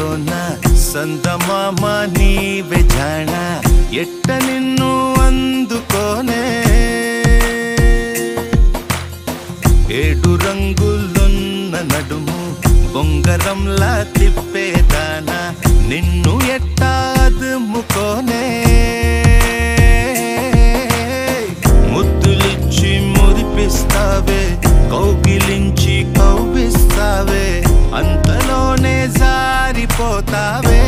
లోన సందమామ నీవే జాణ ఎట్ట నిన్ను అందుకోనే ఏడు రంగులున్న నడుము బొంగరంలా తిప్పేదానా నిన్ను ఎట్టా అదుముకోనే ముద్దులిచ్చి మురిపిస్తావే కౌగిలించి కౌగిస్తావే అంతలోనే జారిపోతావే